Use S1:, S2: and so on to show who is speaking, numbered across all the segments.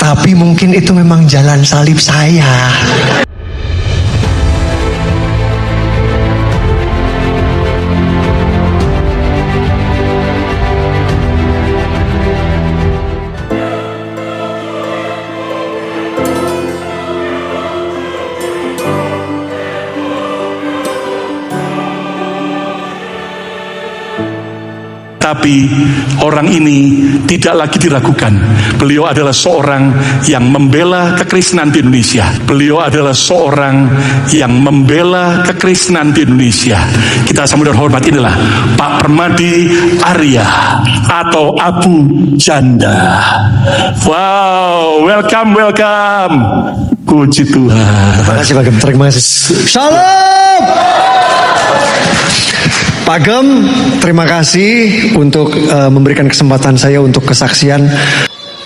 S1: Tapi mungkin itu memang jalan salib saya.
S2: Tapi orang ini tidak lagi diragukan. Beliau adalah seorang yang membela kekristenan di Indonesia. Beliau adalah seorang yang membela kekristenan di Indonesia. Kita sambut hormat, inilah Pak Permadi Arya atau Abu Janda. Wow, welcome. Puji Tuhan.
S1: Terima kasih Pak Gem, terima kasih. Shalom. Pak Gem, terima kasih untuk memberikan kesempatan saya untuk kesaksian.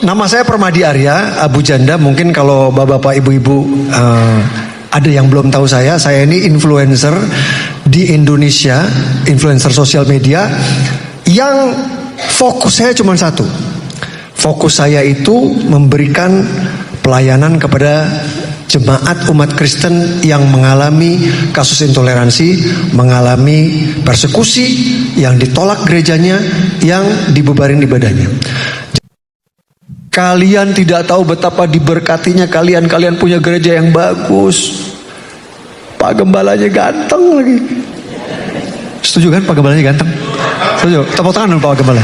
S1: Nama saya Permadi Arya, Abu Janda. Mungkin kalau bapak-bapak, ibu-ibu ada yang belum tahu saya ini influencer di Indonesia, influencer sosial media yang fokus saya cuma satu. Fokus saya itu memberikan pelayanan kepada jemaat umat Kristen yang mengalami kasus intoleransi, mengalami persekusi, yang ditolak gerejanya, yang dibubarin ibadahnya. Kalian tidak tahu betapa diberkatinya kalian punya gereja yang bagus. Pak Gembalanya ganteng lagi. Setuju kan Pak Gembalanya ganteng? Setuju? Tepuk tangan dulu Pak Gembala.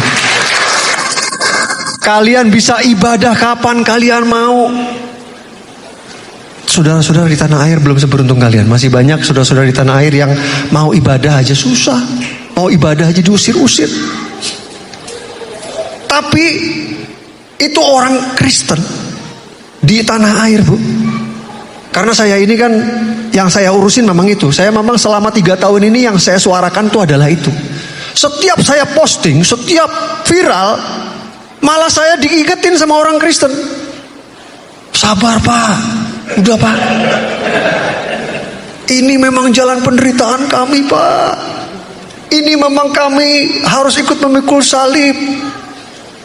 S1: Kalian bisa ibadah kapan kalian mau. Saudara-saudara di tanah air belum seberuntung kalian. Masih banyak saudara-saudara di tanah air yang mau ibadah aja susah. Mau ibadah aja diusir-usir. Tapi itu orang Kristen di tanah air, Bu. Karena saya ini kan yang saya urusin memang itu. Saya memang selama 3 tahun ini yang saya suarakan itu adalah itu. Setiap saya posting, setiap viral, malah saya diingetin sama orang Kristen. Sabar Pak, udah Pak. Ini memang jalan penderitaan kami Pak. Ini memang kami harus ikut memikul salib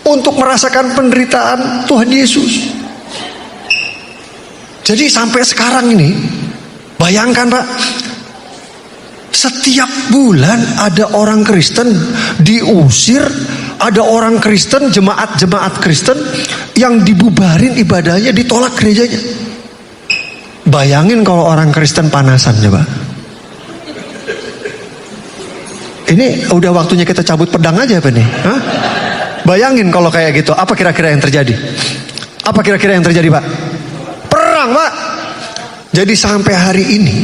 S1: untuk merasakan penderitaan Tuhan Yesus. Jadi sampai sekarang ini, bayangkan Pak, setiap bulan ada orang Kristen diusir, ada orang Kristen, jemaat Kristen yang dibubarin ibadahnya, ditolak gerejanya. Bayangin kalau orang Kristen panasan coba. Ini udah waktunya kita cabut pedang aja apa nih? Hah? Bayangin kalau kayak gitu, apa kira-kira yang terjadi? Apa kira-kira yang terjadi Pak? Perang Pak. Jadi sampai hari ini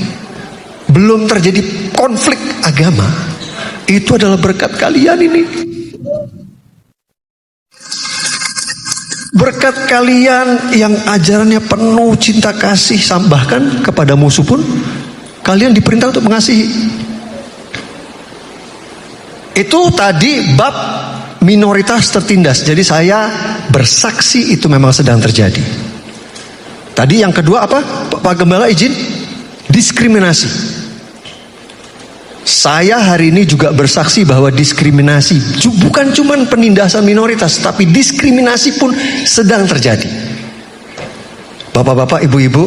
S1: belum terjadi konflik agama. Itu adalah berkat kalian ini. Berkat kalian yang ajarannya penuh cinta kasih, bahkan kepada musuh pun kalian diperintah untuk mengasihi. Itu tadi bab minoritas tertindas. Jadi saya bersaksi itu memang sedang terjadi. Tadi yang kedua apa? Pak Gembala izin? Diskriminasi. Saya hari ini juga bersaksi bahwa diskriminasi bukan cuma penindasan minoritas, tapi diskriminasi pun sedang terjadi. Bapak-bapak, ibu-ibu,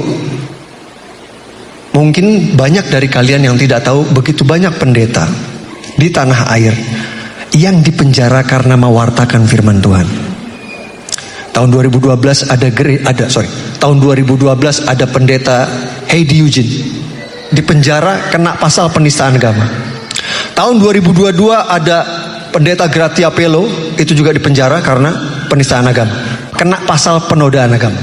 S1: mungkin banyak dari kalian yang tidak tahu tahun banyak pendeta di tanah air yang dipenjara karena mewartakan firman Tuhan. Tahun 2012 tahun 2012 ada pendeta Heidi Eugene dipenjara kena pasal penistaan agama. Tahun 2022 ada pendeta Gratia Pelo itu juga dipenjara karena penistaan agama, kena pasal penodaan agama.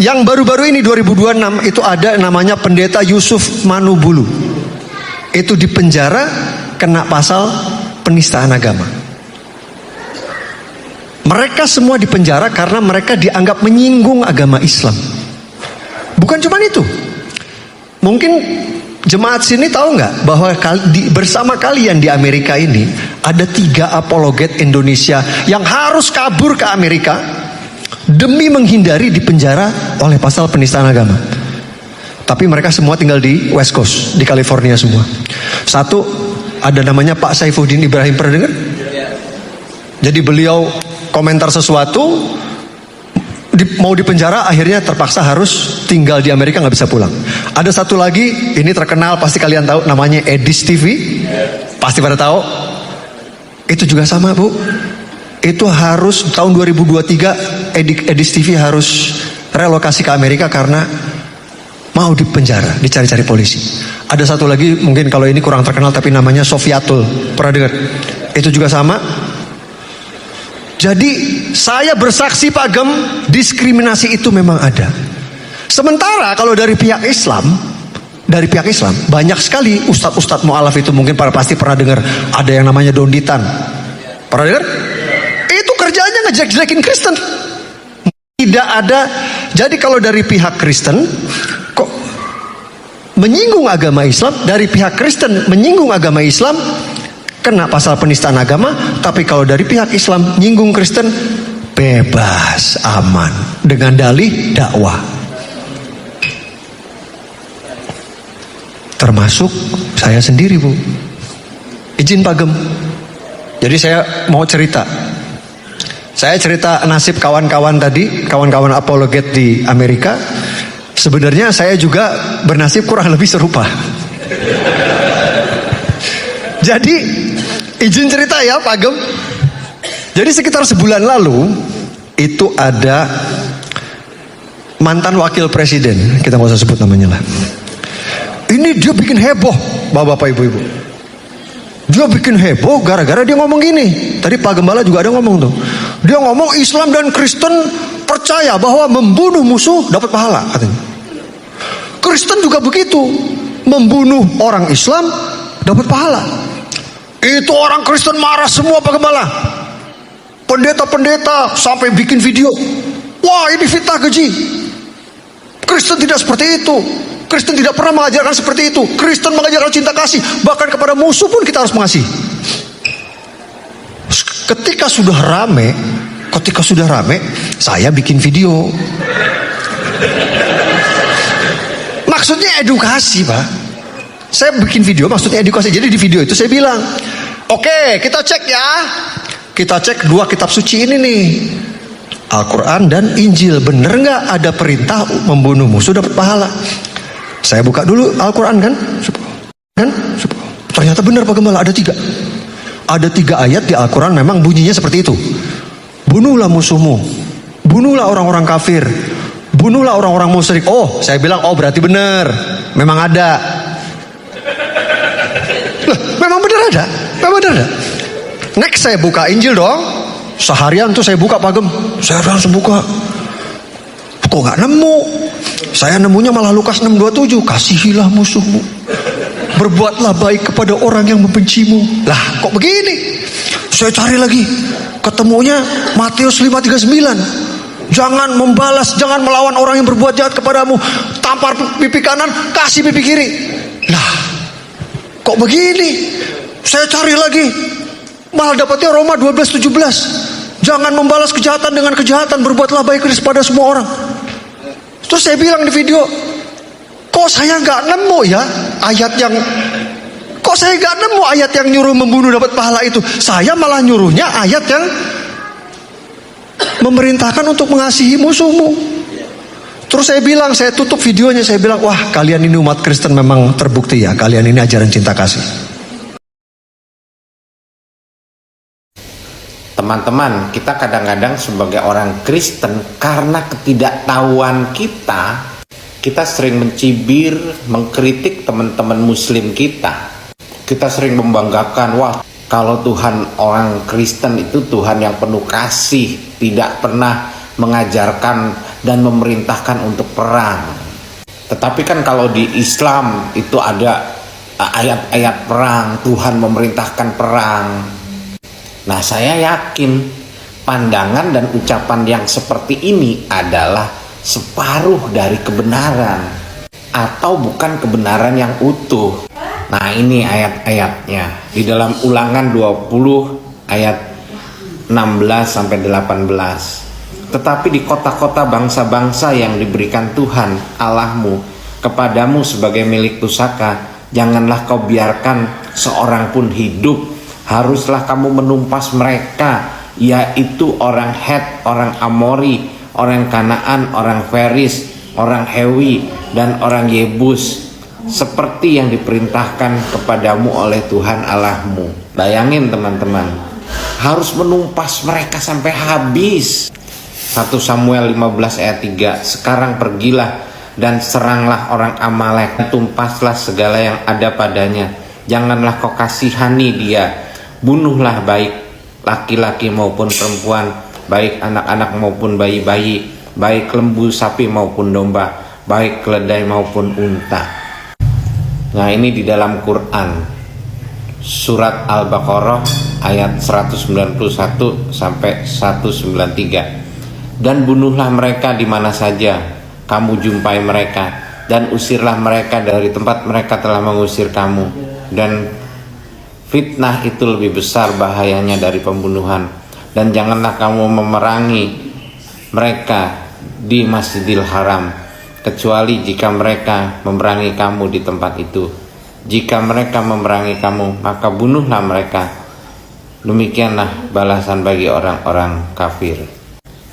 S1: Yang baru-baru ini 2026 itu ada namanya pendeta Yusuf Manubulu, itu dipenjara kena pasal penistaan agama. Mereka semua dipenjara karena mereka dianggap menyinggung agama Islam. Bukan cuma itu. Mungkin jemaat sini tahu nggak bahwa bersama kalian di Amerika ini ada 3 apologet Indonesia yang harus kabur ke Amerika demi menghindari dipenjara oleh pasal penistaan agama. Tapi mereka semua tinggal di West Coast, di California semua. Satu ada namanya Pak Saifuddin Ibrahim, pernah dengar? Jadi beliau komentar sesuatu, mau dipenjara, akhirnya terpaksa harus tinggal di Amerika, nggak bisa pulang. Ada satu lagi, ini terkenal, pasti kalian tahu, namanya Edis TV. Pasti pada tahu. Itu juga sama, Bu. Itu harus tahun 2023 Edis TV harus relokasi ke Amerika karena mau dipenjara, dicari-cari polisi. Ada satu lagi, mungkin kalau ini kurang terkenal, tapi namanya Sofiatul. Pernah dengar? Itu juga sama. Jadi saya bersaksi, Pak Gem, diskriminasi itu memang ada. Sementara kalau dari pihak Islam, banyak sekali ustadz-ustadz mu'alaf itu, mungkin pasti pernah dengar, ada yang namanya Donditan. Pernah dengar? Itu kerjanya ngejelek-jelekin Kristen. Tidak ada. Jadi kalau dari pihak Kristen kok menyinggung agama Islam, dari pihak Kristen menyinggung agama Islam, kena pasal penistaan agama. Tapi kalau dari pihak Islam nyinggung Kristen, bebas, aman, dengan dalih dakwah. Termasuk saya sendiri, Bu. Izin Pak Gem. Jadi saya mau cerita. Saya cerita nasib kawan-kawan tadi, kawan-kawan apologet di Amerika. Sebenarnya saya juga bernasib kurang lebih serupa. Jadi izin cerita ya Pak Gem. Jadi sekitar sebulan lalu itu ada mantan wakil presiden, kita nggak usah sebut namanya lah. Ini dia bikin heboh, bapak-bapak, ibu-ibu. Dia bikin heboh gara-gara dia ngomong gini. Tadi Pak Gembala juga ada ngomong tuh. Dia ngomong Islam dan Kristen percaya bahwa membunuh musuh dapat pahala, katanya. Kristen juga begitu, membunuh orang Islam dapat pahala. Itu orang Kristen marah semua, Pak Gembala. Pendeta-pendeta sampai bikin video. Wah, ini fitnah keji. Kristen tidak seperti itu. Kristen tidak pernah mengajarkan seperti itu. Kristen mengajarkan cinta kasih. Bahkan kepada musuh pun kita harus mengasihi. Ketika sudah rame, saya bikin video. Maksudnya edukasi, Pak. Saya bikin video maksudnya edukasi. Jadi di video itu saya bilang, oke, kita cek ya. Kita cek dua kitab suci ini nih, Al-Quran dan Injil. Bener nggak ada perintah membunuh musuh dapat pahala? Saya buka dulu Al-Quran kan? Ternyata benar Pak Gembala, ada 3. Ada 3 ayat di Al-Quran memang bunyinya seperti itu. Bunuhlah musuhmu, bunuhlah orang-orang kafir, bunuhlah orang-orang musyrik. Oh, saya bilang, oh berarti benar, memang ada. Loh, memang benar ada. Next saya buka Injil dong. Seharian tuh saya buka Pak Gem, saya langsung buka. Kok nggak nemu? Saya nemunya malah Lukas 6:27. Kasihilah musuhmu, berbuatlah baik kepada orang yang membencimu. Lah kok begini? Saya cari lagi, ketemunya Matius 5:39. Jangan membalas, jangan melawan orang yang berbuat jahat kepadamu. Tampar pipi kanan, kasih pipi kiri. Lah kok begini? Saya cari lagi, malah dapatnya Roma 12:17. Jangan membalas kejahatan dengan kejahatan, berbuatlah baik kepada semua orang. Terus saya bilang di video, kok saya nggak nemu ya ayat yang, kok saya nggak nemu ayat yang nyuruh membunuh dapat pahala itu. Saya malah nyuruhnya ayat yang memerintahkan untuk mengasihi musuhmu. Terus saya bilang, saya tutup videonya, saya bilang, wah kalian ini umat Kristen memang terbukti ya, kalian ini ajaran cinta kasih.
S3: Teman-teman, kita kadang-kadang sebagai orang Kristen, karena ketidaktahuan kita sering mencibir, mengkritik teman-teman Muslim kita. Kita sering membanggakan, wah kalau Tuhan orang Kristen itu Tuhan yang penuh kasih, tidak pernah mengajarkan dan memerintahkan untuk perang. Tetapi kan kalau di Islam itu ada ayat-ayat perang, Tuhan memerintahkan perang. Nah, saya yakin pandangan dan ucapan yang seperti ini adalah separuh dari kebenaran atau bukan kebenaran yang utuh. Nah, ini ayat-ayatnya di dalam Ulangan 20 ayat 16 sampai 18. Tetapi di kota-kota bangsa-bangsa yang diberikan Tuhan Allahmu kepadamu sebagai milik pusaka, janganlah kau biarkan seorang pun hidup. Haruslah kamu menumpas mereka, yaitu orang Het, orang Amori, orang Kanaan, orang Feris, orang Hewi, dan orang Yebus, seperti yang diperintahkan kepadamu oleh Tuhan Allahmu. Bayangin teman-teman, harus menumpas mereka sampai habis. 1 Samuel 15 ayat 3, sekarang pergilah dan seranglah orang Amalek, tumpaslah segala yang ada padanya, janganlah kau kasihani dia, bunuhlah baik laki-laki maupun perempuan, baik anak-anak maupun bayi-bayi, baik lembu sapi maupun domba, baik keledai maupun unta. Nah, ini di dalam Quran, surat Al-Baqarah ayat 191 sampai 193. Dan bunuhlah mereka di mana saja kamu jumpai mereka, dan usirlah mereka dari tempat mereka telah mengusir kamu. Dan fitnah itu lebih besar bahayanya dari pembunuhan. Dan janganlah kamu memerangi mereka di Masjidil Haram, kecuali jika mereka memerangi kamu di tempat itu. Jika mereka memerangi kamu, maka bunuhlah mereka. Demikianlah balasan bagi orang-orang kafir.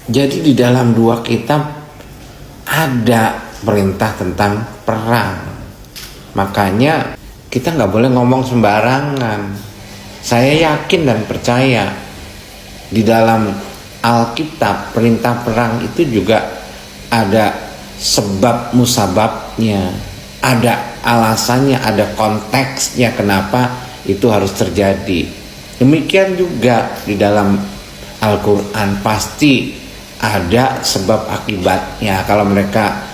S3: Jadi di dalam 2 kitab ada perintah tentang perang. Makanya kita nggak boleh ngomong sembarangan. Saya yakin dan percaya di dalam Alkitab perintah perang itu juga ada sebab musababnya, ada alasannya, ada konteksnya kenapa itu harus terjadi. Demikian juga di dalam Al-Quran pasti ada sebab akibatnya. Kalau mereka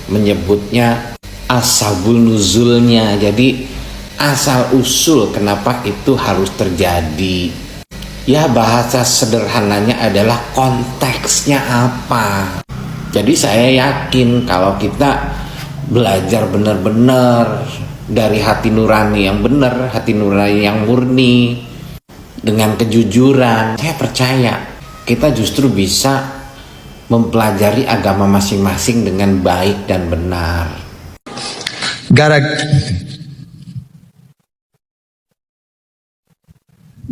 S3: menyebutnya asbabun nuzulnya, jadi asal usul kenapa itu harus terjadi. Ya, bahasa sederhananya adalah konteksnya apa. Jadi saya yakin kalau kita belajar benar-benar dari hati nurani yang benar, hati nurani yang murni, dengan kejujuran, saya percaya kita justru bisa mempelajari agama masing-masing dengan baik dan benar.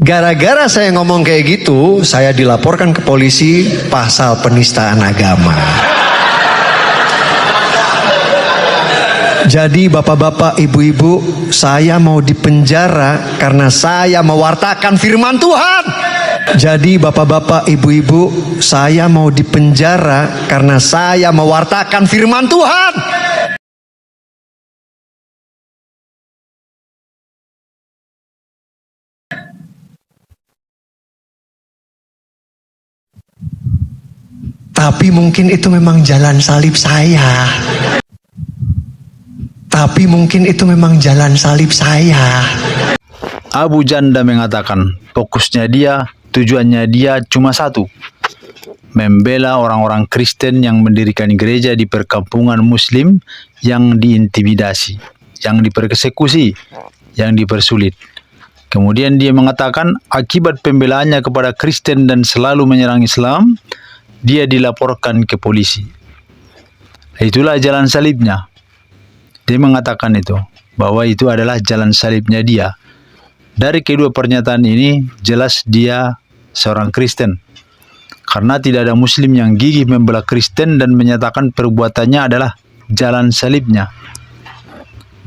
S1: Gara-gara saya ngomong kayak gitu, saya dilaporkan ke polisi pasal penistaan agama. Jadi bapak-bapak, ibu-ibu, saya mau dipenjara karena saya mewartakan firman Tuhan. Jadi bapak-bapak, ibu-ibu, saya mau dipenjara karena saya mewartakan firman Tuhan. Tapi mungkin itu memang jalan salib saya. Tapi mungkin itu memang jalan salib saya.
S4: Abu Janda mengatakan fokusnya dia, tujuannya dia cuma satu, membela orang-orang Kristen yang mendirikan gereja di perkampungan Muslim yang diintimidasi, yang dipersekusi, yang dipersulit. Kemudian dia mengatakan akibat pembelaannya kepada Kristen dan selalu menyerang Islam, dia dilaporkan ke polisi. Itulah jalan salibnya. Dia mengatakan itu, bahwa itu adalah jalan salibnya dia. Dari kedua pernyataan ini, jelas dia seorang Kristen. Karena tidak ada Muslim yang gigih membela Kristen dan menyatakan perbuatannya adalah jalan salibnya.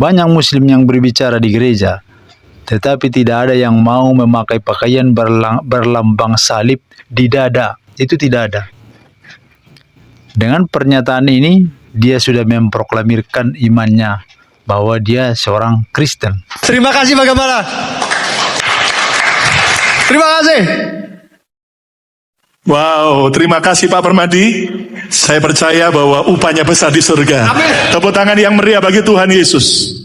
S4: Banyak Muslim yang berbicara di gereja, tetapi tidak ada yang mau memakai pakaian berlambang salib di dada. Itu tidak ada. Dengan pernyataan ini, dia sudah memproklamirkan imannya bahwa dia seorang Kristen.
S1: Terima kasih Pak Gembala. Terima kasih.
S2: Wow, terima kasih Pak Permadi. Saya percaya bahwa upahnya besar di surga. Amin. Tepuk tangan yang meriah bagi Tuhan Yesus.